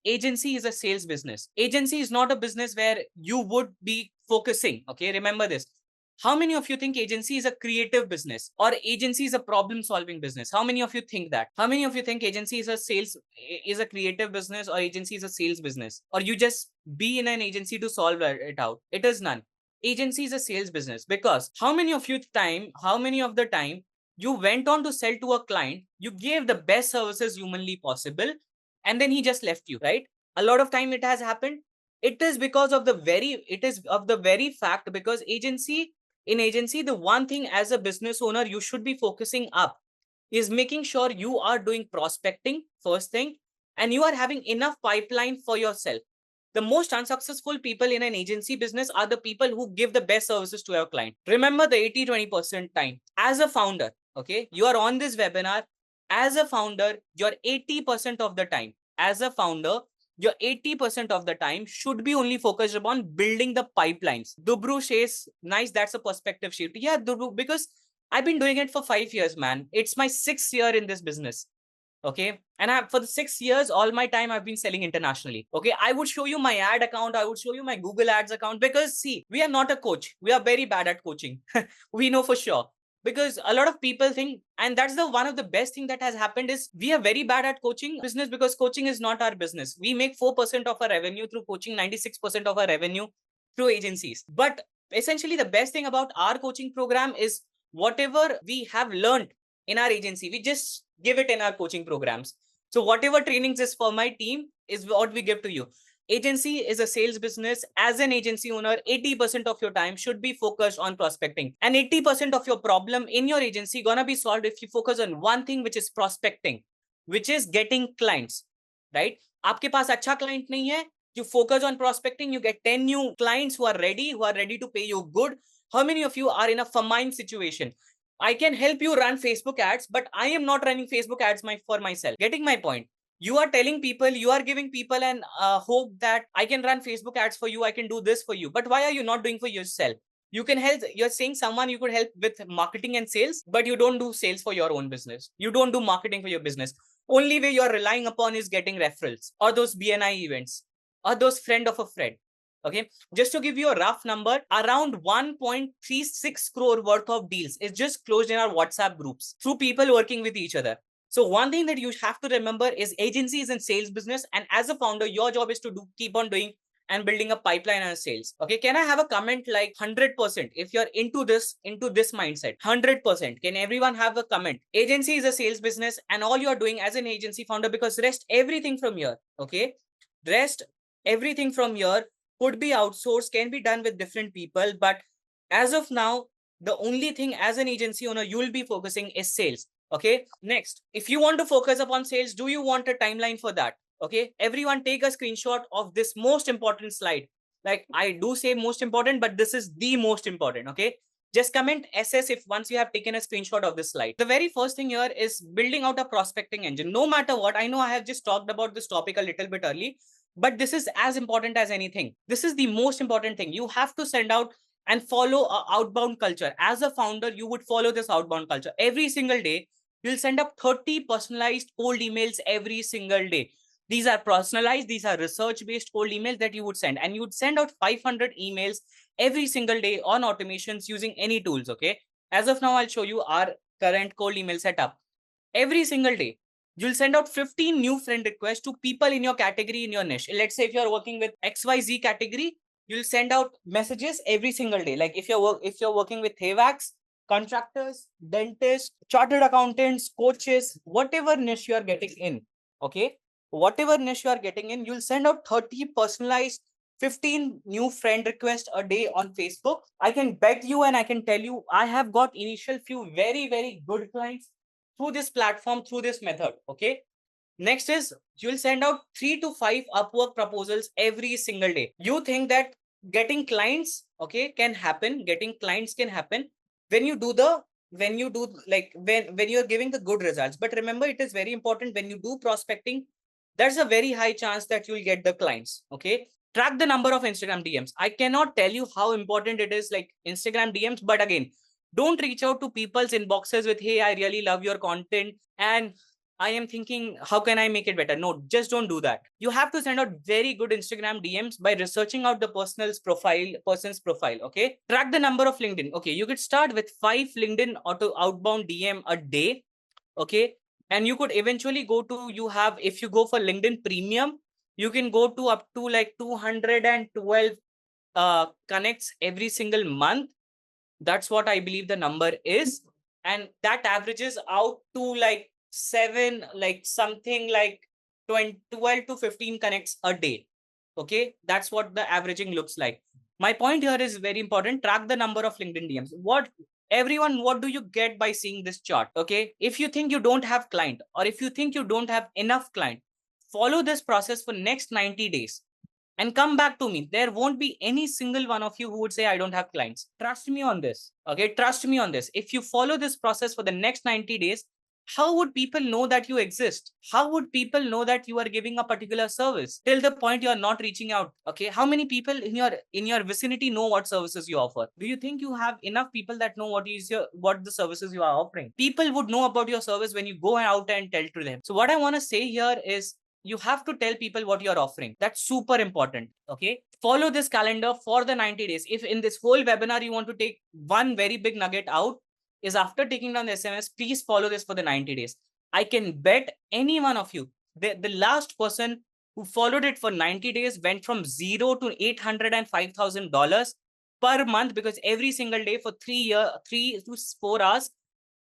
agency is a sales business. Agency is not a business where you would be focusing. Okay, remember this. How many of you think agency is a creative business or agency is a problem solving business? How many of you think that? How many of you think agency is a creative business or agency is a sales business? Or you just be in an agency to solve it out? It is none. Agency is a sales business because how many of the time you went on to sell to a client, you gave the best services humanly possible, and then he just left you, right? A lot of time it has happened. It is of the very fact because in agency, the one thing as a business owner you should be focusing up is making sure you are doing prospecting first thing, and you are having enough pipeline for yourself. The most unsuccessful people in an agency business are the people who give the best services to your client. Remember the 80-20% time. As a founder, okay, you are on this webinar. As a founder, your 80% of the time, as a founder, your 80% of the time should be only focused upon building the pipelines. Dubru says, nice, that's a perspective shift. Yeah, Dubru, because I've been doing it for 5 years, man. It's my 6th year in this business. Okay. And for the 6 years, all my time I've been selling internationally. Okay. I would show you my ad account. I would show you my Google Ads account because see, we are not a coach. We are very bad at coaching. We know for sure. Because a lot of people think, and that's the one of the best thing that has happened is we are very bad at coaching business because coaching is not our business. We make 4% of our revenue through coaching, 96% of our revenue through agencies. But essentially the best thing about our coaching program is whatever we have learned in our agency, we just give it in our coaching programs. So whatever trainings is for my team is what we give to you. Agency is a sales business. As an agency owner, 80% of your time should be focused on prospecting, and 80% of your problem in your agency gonna be solved if you focus on one thing, which is prospecting, which is getting clients, right? आपके पास अच्छा client नहीं है, you focus on prospecting, you get 10 new clients who are ready to pay you good. How many of you are in a famine situation? I can help you run Facebook ads, but I am not running Facebook ads for myself. Getting my point? You are telling people, you are giving people an hope that I can run Facebook ads for you, I can do this for you. But why are you not doing for yourself? You can help, you're saying someone you could help with marketing and sales, but you don't do sales for your own business. You don't do marketing for your business. Only way you're relying upon is getting referrals or those BNI events or those friend of a friend. Okay, just to give you a rough number, around 1.36 crore worth of deals is just closed in our WhatsApp groups through people working with each other. So one thing that you have to remember is agency is in sales business, and as a founder, your job is to keep on doing and building a pipeline and sales. Okay, can I have a comment like 100% if you're into this mindset? 100%. Can everyone have a comment? Agency is a sales business, and all you're doing as an agency founder, because rest everything from here. Okay, rest everything from here could be outsourced, can be done with different people. But as of now, the only thing as an agency owner you will be focusing is sales. Okay, next, if you want to focus upon sales, do you want a timeline for that? Okay, everyone take a screenshot of this most important slide. Like I do say most important, but this is the most important. Okay, just comment SS if once you have taken a screenshot of this slide. The very first thing here is building out a prospecting engine. No matter what, I know I have just talked about this topic a little bit early, but this is as important as anything. This is the most important thing. You have to send out and follow a outbound culture. As a founder, you would follow this outbound culture. Every single day, you'll send up 30 personalized cold emails every single day. These are personalized, these are research-based cold emails that you would send. And you would send out 500 emails every single day on automations using any tools, okay? As of now, I'll show you our current cold email setup. Every single day, you'll send out 15 new friend requests to people in your category, in your niche. Let's say if you're working with XYZ category, you'll send out messages every single day. Like if you're working with HAVACs, contractors, dentists, chartered accountants, coaches, whatever niche you are getting in, okay? Whatever niche you are getting in, you'll send out 30 personalized 15 new friend requests a day on Facebook. I can bet you and I can tell you, I have got initial few very, very good clients through this platform, through this method. Okay. Next is you'll send out 3 to 5 Upwork proposals every single day. You think that getting clients, okay, can happen. Getting clients can happen when you do when you're giving the good results. But remember, it is very important when you do prospecting, there's a very high chance that you'll get the clients. Okay. Track the number of Instagram DMs. I cannot tell you how important it is, like Instagram DMs, but again, don't reach out to people's inboxes with, hey, I really love your content, and I am thinking, how can I make it better? No, just don't do that. You have to send out very good Instagram DMs by researching out the person's profile. Okay. Track the number of LinkedIn. Okay. You could start with 5 LinkedIn outbound DM a day. Okay. And you could eventually go to, if you go for LinkedIn premium, you can go to up to like 212 connects every single month. That's what I believe the number is. And that averages out to like 12 to 15 connects a day. Okay. That's what the averaging looks like. My point here is very important. Track the number of LinkedIn DMs. What do you get by seeing this chart? Okay. If you think you don't have client, or if you think you don't have enough client, follow this process for next 90 days. And come back to me. There won't be any single one of you who would say, I don't have clients. Trust me on this. Okay. Trust me on this. If you follow this process for the next 90 days, how would people know that you exist? How would people know that you are giving a particular service till the point you are not reaching out? Okay. How many people in your vicinity know what services you offer? Do you think you have enough people that know what the services you are offering? People would know about your service when you go out and tell to them. So what I want to say here is, you have to tell people what you're offering. That's super important. Okay. Follow this calendar for the 90 days. If in this whole webinar, you want to take one very big nugget out, is after taking down the SMS, please follow this for the 90 days. I can bet any one of you, the last person who followed it for 90 days went from zero to $805,000 per month, because every single day for 3 to 4 hours,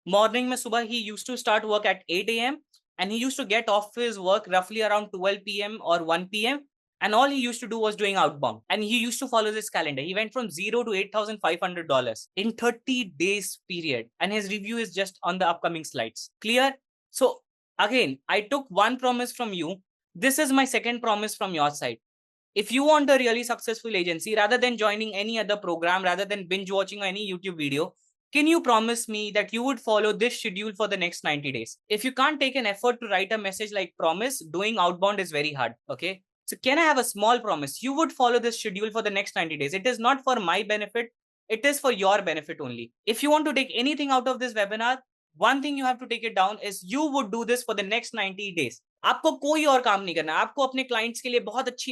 morning mein subah, he used to start work at 8 a.m. and he used to get off his work roughly around 12 p.m. or 1 p.m. And all he used to do was doing outbound. And he used to follow this calendar. He went from zero to $8,500 in 30 days period. And his review is just on the upcoming slides. Clear? So again, I took one promise from you. This is my second promise from your side. If you want a really successful agency, rather than joining any other program, rather than binge watching any YouTube video, can you promise me that you would follow this schedule for the next 90 days? If you can't take an effort to write a message like promise, doing outbound is very hard. Okay. So can I have a small promise? You would follow this schedule for the next 90 days. It is not for my benefit. It is for your benefit only. If you want to take anything out of this webinar, one thing you have to take it down is you would do this for the next 90 days. आपको कोई और काम नहीं करना. आपको अपने clients के लिए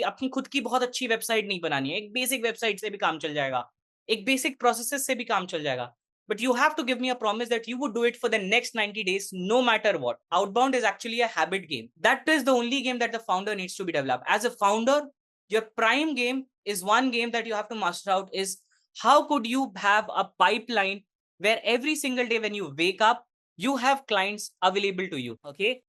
अपनी खुद की बहुत अच्छी वेबसाइट नहीं बनानी है. एक बेसिक वेबसाइट से भी काम चल जाएगा. एक बेसिक प्रोसेसेस से भी काम चल जाएगा. But you have to give me a promise that you would do it for the next 90 days, no matter what. Outbound is actually a habit game. That is the only game that the founder needs to be developed. As a founder, your prime game is one game that you have to master out is, how could you have a pipeline where every single day when you wake up, you have clients available to you. Okay.